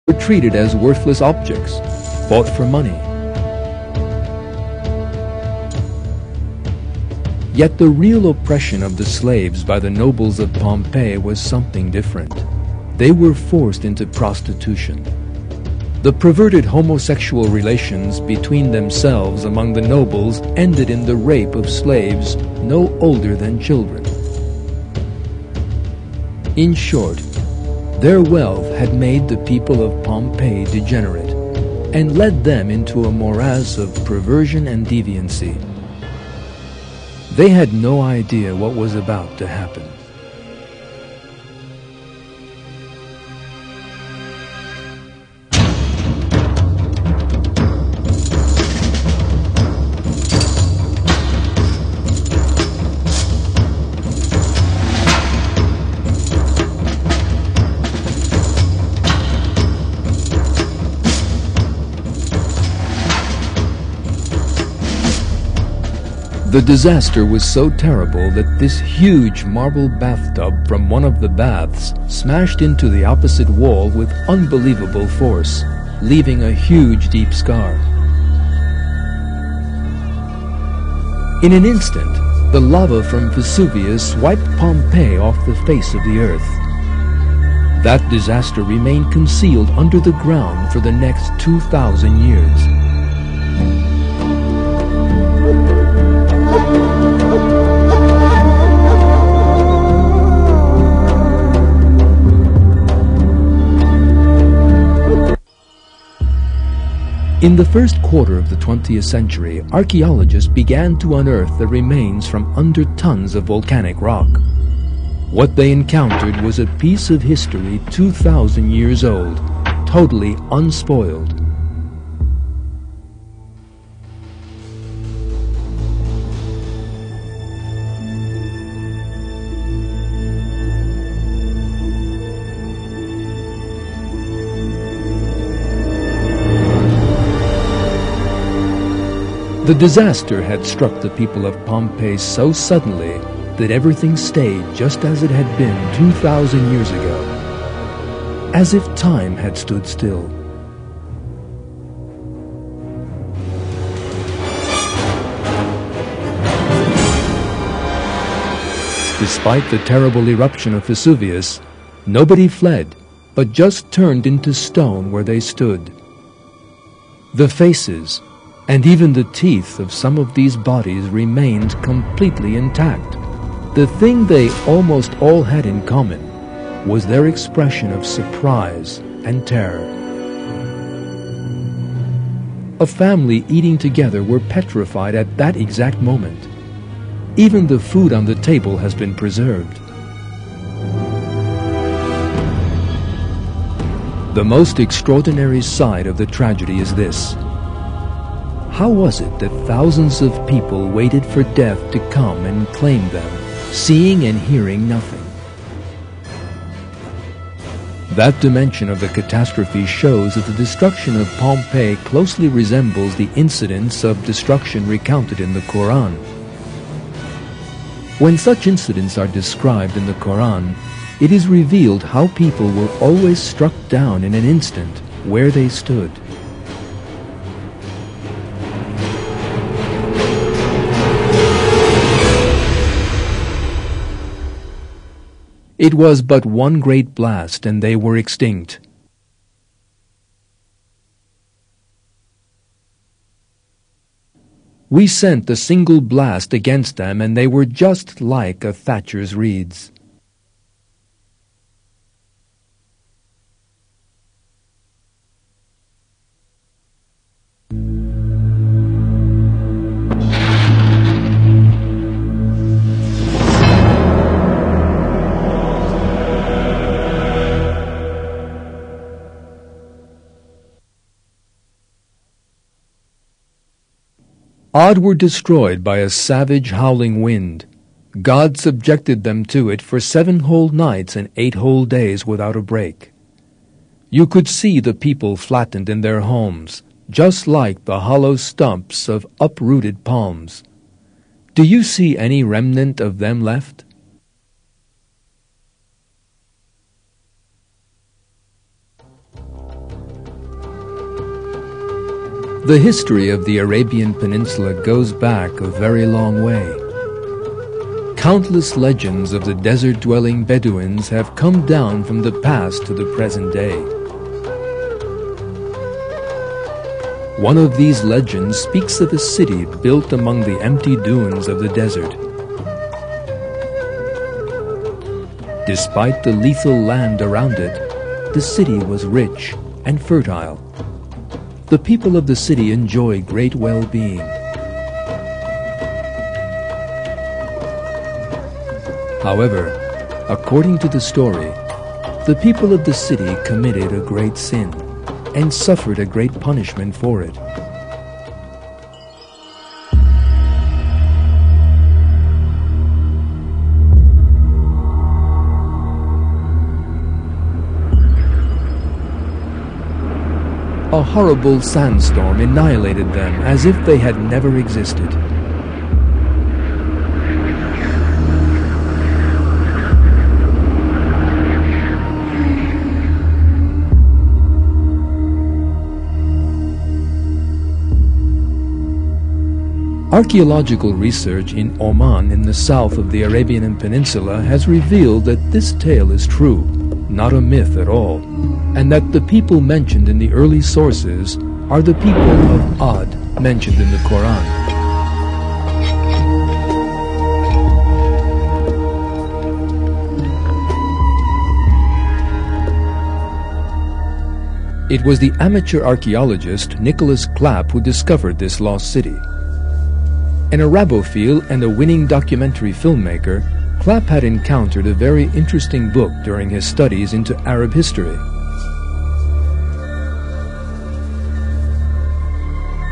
were treated as worthless objects, bought for money. Yet the real oppression of the slaves by the nobles of Pompeii was something different. They were forced into prostitution. The perverted homosexual relations between themselves among the nobles ended in the rape of slaves no older than children. In short, their wealth had made the people of Pompeii degenerate and led them into a morass of perversion and deviancy. They had no idea what was about to happen. The disaster was so terrible that this huge marble bathtub from one of the baths smashed into the opposite wall with unbelievable force, leaving a huge deep scar. In an instant, the lava from Vesuvius wiped Pompeii off the face of the earth. That disaster remained concealed under the ground for the next 2,000 years. In the first quarter of the 20th century, archaeologists began to unearth the remains from under tons of volcanic rock. What they encountered was a piece of history 2,000 years old, totally unspoiled. The disaster had struck the people of Pompeii so suddenly that everything stayed just as it had been 2,000 years ago, as if time had stood still. Despite the terrible eruption of Vesuvius, nobody fled, but just turned into stone where they stood. The faces, and even the teeth of some of these bodies remained completely intact. The thing they almost all had in common was their expression of surprise and terror. A family eating together were petrified at that exact moment. Even the food on the table has been preserved. The most extraordinary side of the tragedy is this. How was it that thousands of people waited for death to come and claim them, seeing and hearing nothing? That dimension of the catastrophe shows that the destruction of Pompeii closely resembles the incidents of destruction recounted in the Quran. When such incidents are described in the Quran, it is revealed how people were always struck down in an instant where they stood. It was but one great blast, and they were extinct. We sent a single blast against them, and they were just like a thatcher's reeds. Ad were destroyed by a savage howling wind. God subjected them to it for 7 whole nights and 8 whole days without a break. You could see the people flattened in their homes, just like the hollow stumps of uprooted palms. Do you see any remnant of them left? The history of the Arabian Peninsula goes back a very long way. Countless legends of the desert-dwelling Bedouins have come down from the past to the present day. One of these legends speaks of a city built among the empty dunes of the desert. Despite the lethal land around it, the city was rich and fertile. The people of the city enjoy great well-being. However, according to the story, the people of the city committed a great sin and suffered a great punishment for it. A horrible sandstorm annihilated them as if they had never existed. Archaeological research in Oman in the south of the Arabian Peninsula has revealed that this tale is true, not a myth at all, and that the people mentioned in the early sources are the people of Ad mentioned in the Quran. It was the amateur archaeologist Nicholas Clapp who discovered this lost city. An Arabophile and a winning documentary filmmaker, Clapp had encountered a very interesting book during his studies into Arab history.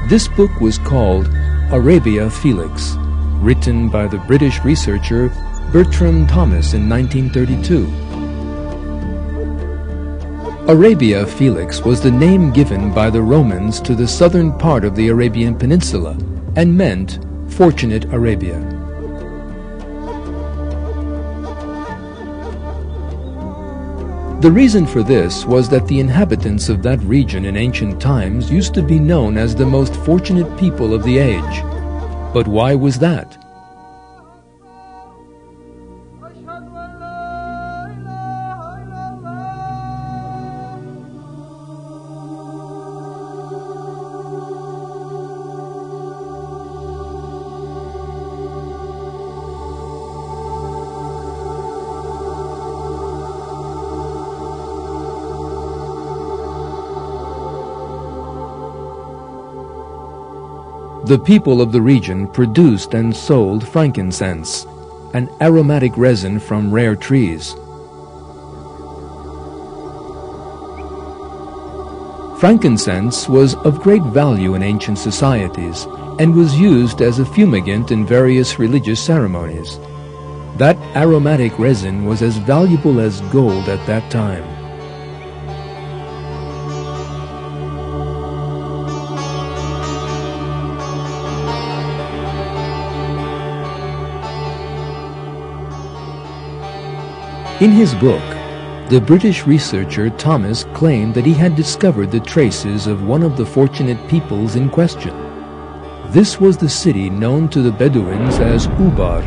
This book was called Arabia Felix, written by the British researcher Bertram Thomas in 1932. Arabia Felix was the name given by the Romans to the southern part of the Arabian Peninsula and meant Fortunate Arabia. The reason for this was that the inhabitants of that region in ancient times used to be known as the most fortunate people of the age. But why was that? The people of the region produced and sold frankincense, an aromatic resin from rare trees. Frankincense was of great value in ancient societies and was used as a fumigant in various religious ceremonies. That aromatic resin was as valuable as gold at that time. In his book, the British researcher Thomas claimed that he had discovered the traces of one of the fortunate peoples in question. This was the city known to the Bedouins as Ubar.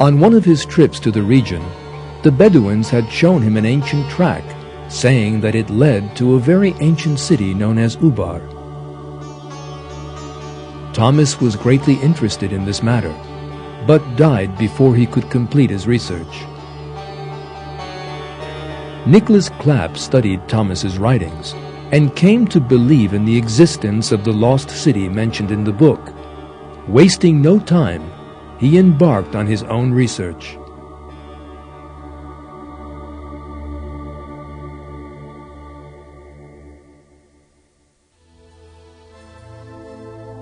On one of his trips to the region, the Bedouins had shown him an ancient track, saying that it led to a very ancient city known as Ubar. Thomas was greatly interested in this matter, but died before he could complete his research. Nicholas Clapp studied Thomas's writings and came to believe in the existence of the lost city mentioned in the book. Wasting no time, he embarked on his own research.